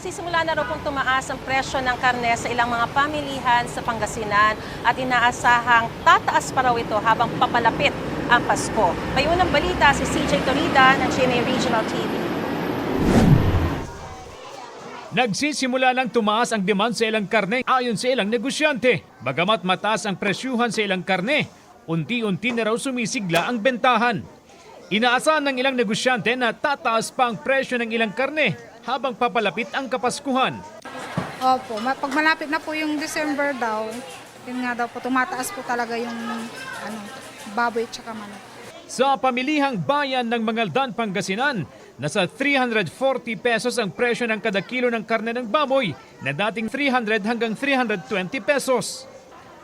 Nagsisimula na raw pong tumaas ang presyo ng karne sa ilang mga pamilihan sa Pangasinan at inaasahang tataas pa raw ito habang papalapit ang Pasko. May unang balita si CJ Torida ng GMA Regional TV. Nagsisimula lang tumaas ang demand sa ilang karne ayon sa ilang negosyante. Bagamat mataas ang presyuhan sa ilang karne, unti-unti na raw sumisigla ang bentahan. Inaasahan ng ilang negosyante na tataas pa ang presyo ng ilang karne habang papalapit ang Kapaskuhan. Opo, pag malapit na po yung December daw, yun nga daw po, tumataas po talaga yung baboy at manok. Sa pamilihang bayan ng Mangaldan, Pangasinan, nasa 340 pesos ang presyo ng kada kilo ng karne ng baboy na dating 300 hanggang 320 pesos.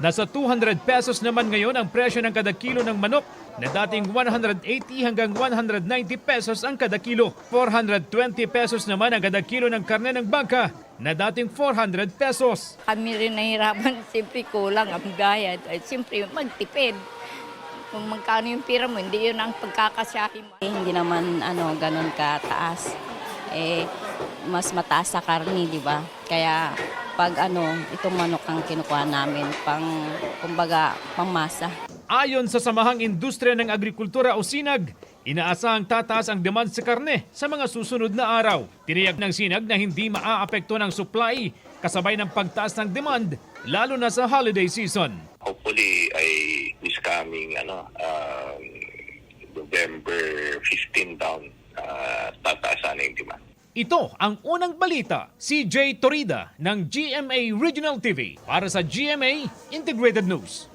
Nasa 200 pesos naman ngayon ang presyo ng kada kilo ng manok na dating 180 hanggang 190 pesos ang kada kilo. 420 pesos naman ang kada kilo ng karne ng baka na dating 400 pesos. Kami rin nahirapan, siyempre kulang ang gayad. At siyempre magtipid. Kung magkano yung pira mo, hindi yun ang pagkakasyahin mo. Hindi naman ganun kataas. Mas mataas sa karni, di ba? Kaya pag itong manok ang kinukuha namin, kumbaga, pangmasa. Ayon sa Samahang Industriya ng Agrikultura o SINAG, inaasahang tataas ang demand sa karne sa mga susunod na araw. Tiniyak ng SINAG na hindi maaapekto ng supply kasabay ng pagtaas ng demand, lalo na sa holiday season. Hopefully ay this coming November 15 down, tataasan na yung demand. Ito ang unang balita, CJ Torida ng GMA Regional TV para sa GMA Integrated News.